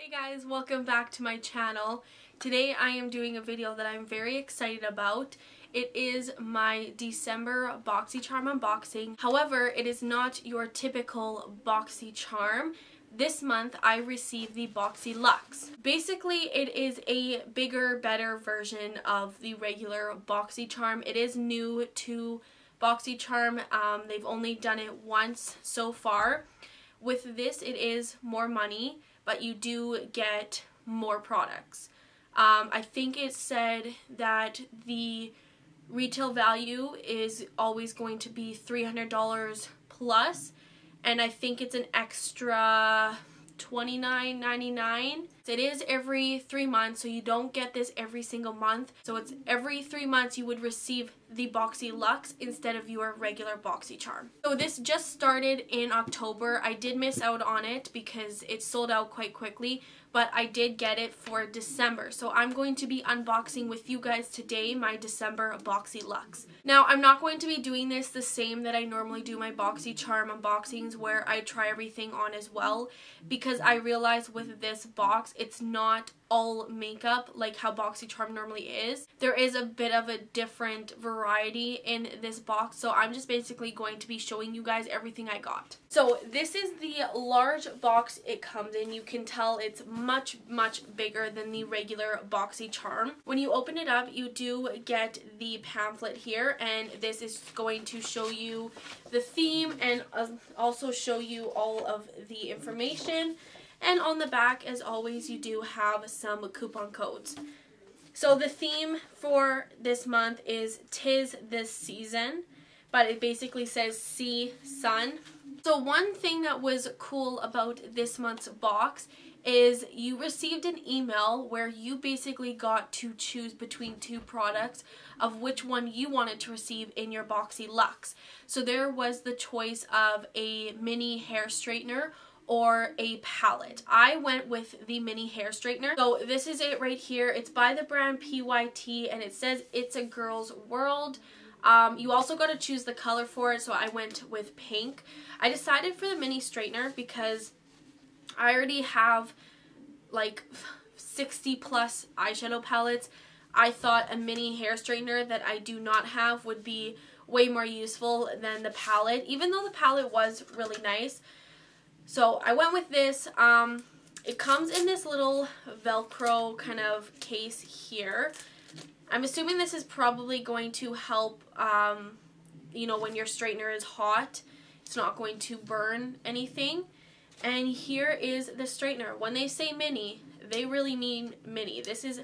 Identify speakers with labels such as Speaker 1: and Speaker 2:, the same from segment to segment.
Speaker 1: Hey guys, welcome back to my channel. Today I am doing a video that I'm very excited about. It is my December BoxyCharm unboxing. However, it is not your typical BoxyCharm. This month I received the BoxyLUXE. Basically, it is a bigger, better version of the regular BoxyCharm. It is new to BoxyCharm. They've only done it once so far. With this, it is more money, but you do get more products. I think it said that the retail value is always going to be $300 plus, and I think it's an extra $29.99. It is every 3 months, so you don't get this every single month. So it's every 3 months you would receive the BoxyLUXE instead of your regular BoxyCharm. So this just started in October. I did miss out on it because it sold out quite quickly, but I did get it for December. So I'm going to be unboxing with you guys today my December BoxyLUXE. Now, I'm not going to be doing this the same that I normally do my BoxyCharm unboxings, where I try everything on as well, because I realize with this box, it's not all makeup like how BoxyCharm normally is. There is a bit of a different variety in this box, so I'm just basically going to be showing you guys everything I got. So this is the large box it comes in. You can tell it's much bigger than the regular BoxyCharm. When you open it up, you do get the pamphlet here, and this is going to show you the theme and also show you all of the information. And on the back, as always, you do have some coupon codes. So the theme for this month is "'Tis This Season," but it basically says "See Sun." So one thing that was cool about this month's box is you received an email where you basically got to choose between two products of which one you wanted to receive in your BoxyLUXE. So there was the choice of a mini hair straightener or a palette. I went with the mini hair straightener. So this is it right here. It's by the brand PYT, and it says "It's a Girl's World." You also got to choose the color for it, so I went with pink. I decided for the mini straightener because I already have like 60 plus eyeshadow palettes. I thought a mini hair straightener that I do not have would be way more useful than the palette, even though the palette was really nice. So I went with this. It comes in this little Velcro kind of case here. I'm assuming this is probably going to help, you know, when your straightener is hot, it's not going to burn anything. And here is the straightener. When they say mini, they really mean mini. This is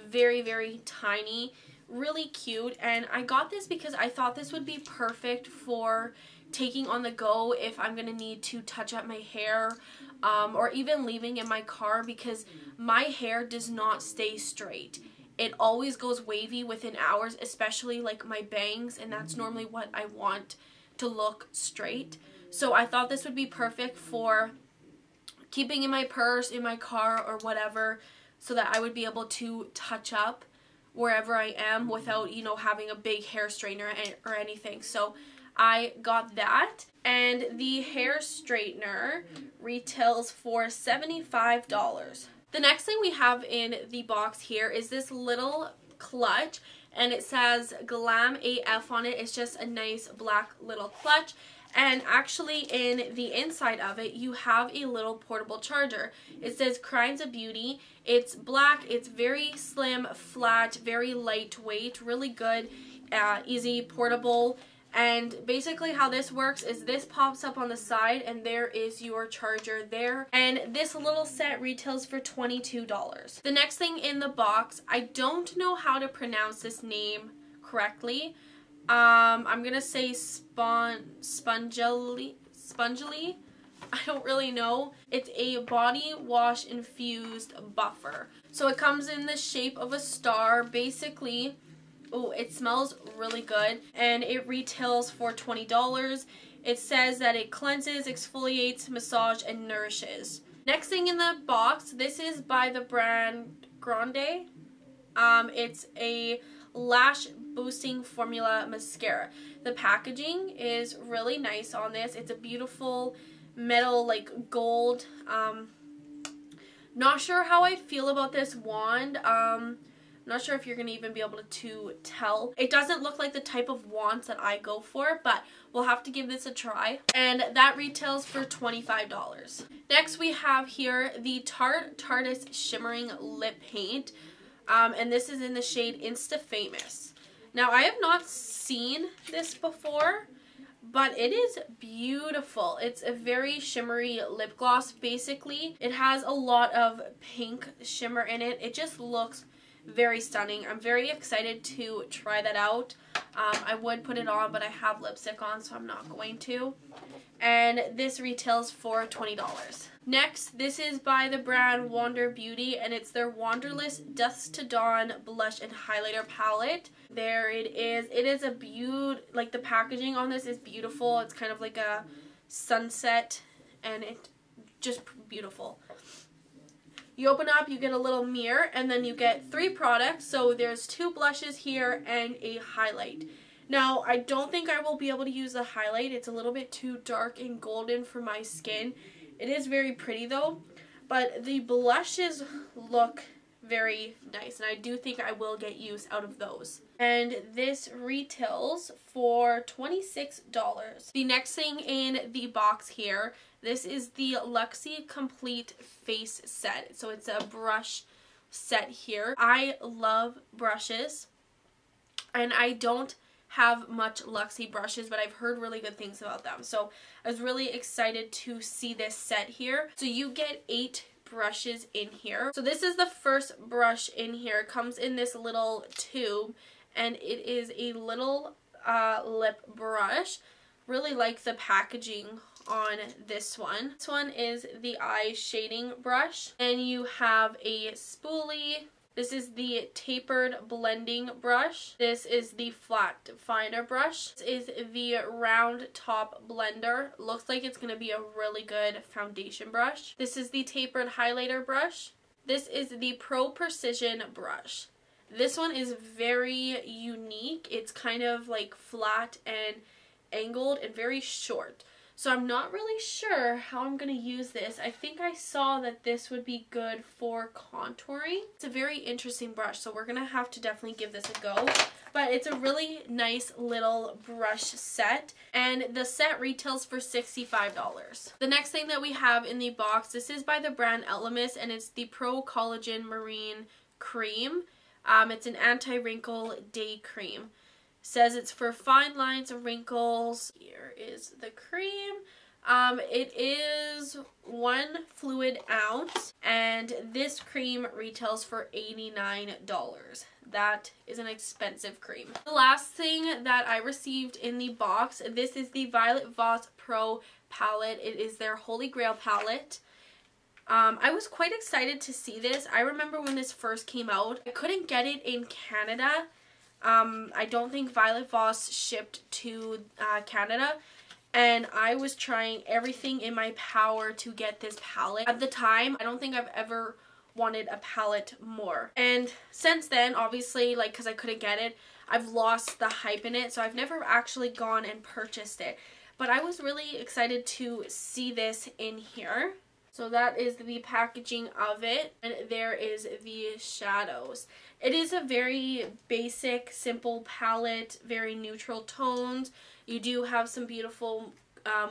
Speaker 1: very tiny, really cute. And I got this because I thought this would be perfect for taking on the go if I'm going to need to touch up my hair, or even leaving in my car, because my hair does not stay straight. It always goes wavy within hours, especially like my bangs, and that's normally what I want to look straight. So I thought this would be perfect for keeping in my purse, in my car, or whatever, so that I would be able to touch up wherever I am without, you know, having a big hair straightener or anything. So I got that, and the hair straightener retails for $75. The next thing we have in the box here is this little clutch, and it says Glam AF on it. It's just a nice black little clutch, and actually in the inside of it you have a little portable charger. It says Crimes of Beauty. It's black, it's very slim, flat, very lightweight, really good, easy, portable. And basically how this works is this pops up on the side, and there is your charger there. And this little set retails for $22. The next thing in the box, I don't know how to pronounce this name correctly. I'm gonna say Spongily. I don't really know. It's a body wash infused buffer. So it comes in the shape of a star, basically. Oh, it smells really good, and it retails for $20. It says that it cleanses, exfoliates, massage, and nourishes. Next thing in the box, this is by the brand Grande. It's a lash boosting formula mascara. The packaging is really nice on this. It's a beautiful metal, like gold Not sure how I feel about this wand. Not sure if you're going to even be able to tell. It doesn't look like the type of wands that I go for, but we'll have to give this a try. And that retails for $25. Next we have here the Tarte's Shimmering Lip Paint. And this is in the shade Insta Famous. Now I have not seen this before, but it is beautiful. It's a very shimmery lip gloss basically. It has a lot of pink shimmer in it. It just looks very stunning. I'm very excited to try that out. I would put it on, but I have lipstick on, so I'm not going to. And this retails for $20. Next, this is by the brand Wander Beauty, and it's their Wanderlust Dusk to Dawn Blush and Highlighter Palette. There it is. It is a like the packaging on this is beautiful. It's kind of like a sunset, and it's just beautiful. You open up, you get a little mirror, and then you get 3 products. So there's 2 blushes here and a highlight. Now, I don't think I will be able to use the highlight. It's a little bit too dark and golden for my skin. It is very pretty though, but the blushes look very nice, and I do think I will get use out of those. And this retails for $26. The next thing in the box here, this is the Luxie Complete Face Set. So it's a brush set here. I love brushes, and I don't have much Luxie brushes, but I've heard really good things about them. So I was really excited to see this set here. So you get 8 brushes in here. So this is the first brush in here. It comes in this little tube, and it is a little lip brush. Really like the packaging on this one. This one is the eye shading brush, and you have a spoolie. This is the tapered blending brush. This is the flat definer brush. This is the round top blender. Looks like it's going to be a really good foundation brush. This is the tapered highlighter brush. This is the Pro Precision brush. This one is very unique. It's kind of like flat and angled and very short. So I'm not really sure how I'm going to use this. I think I saw that this would be good for contouring. It's a very interesting brush, so we're going to have to definitely give this a go. But it's a really nice little brush set, and the set retails for $65. The next thing that we have in the box, this is by the brand Elemis, and it's the Pro Collagen Marine Cream. It's an anti-wrinkle day cream. Says it's for fine lines and wrinkles. Here is the cream. It is 1 fluid ounce, and this cream retails for $89. That is an expensive cream. The last thing that I received in the box, this is the Violet Voss Pro palette. It is their Holy Grail palette. I was quite excited to see this. I remember when this first came out. I couldn't get it in Canada. I don't think Violet Voss shipped to Canada, and I was trying everything in my power to get this palette. At the time, I don't think I've ever wanted a palette more. And since then, obviously, like, because I couldn't get it, I've lost the hype in it, so I've never actually gone and purchased it. But I was really excited to see this in here. So that is the packaging of it, and there is the shadows. It is a very basic, simple palette, very neutral tones. You do have some beautiful,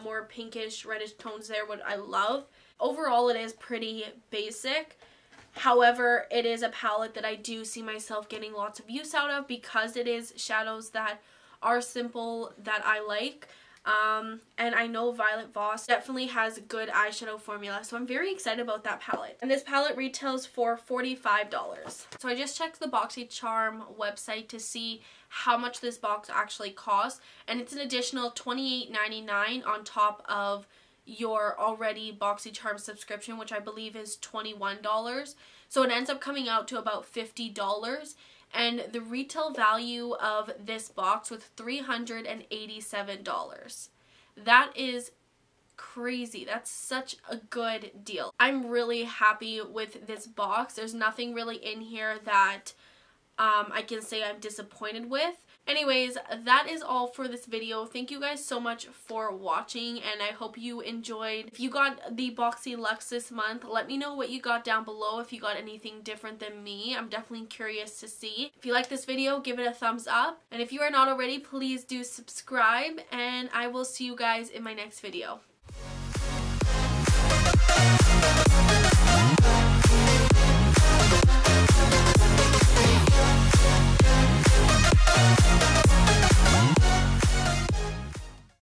Speaker 1: more pinkish, reddish tones there, what I love. Overall, it is pretty basic. However, it is a palette that I do see myself getting lots of use out of because it is shadows that are simple that I like. And I know Violet Voss definitely has a good eyeshadow formula, so I'm very excited about that palette. And this palette retails for $45. So I just checked the BoxyCharm website to see how much this box actually costs, and it's an additional $28.99 on top of your already BoxyCharm subscription, which I believe is $21. So it ends up coming out to about $50. And the retail value of this box was $387. That is crazy. That's such a good deal. I'm really happy with this box. There's nothing really in here that I can say I'm disappointed with. Anyways, that is all for this video. Thank you guys so much for watching, and I hope you enjoyed. If you got the BoxyLUXE this month, let me know what you got down below if you got anything different than me. I'm definitely curious to see. If you like this video, give it a thumbs up, and if you are not already, please do subscribe, and I will see you guys in my next video.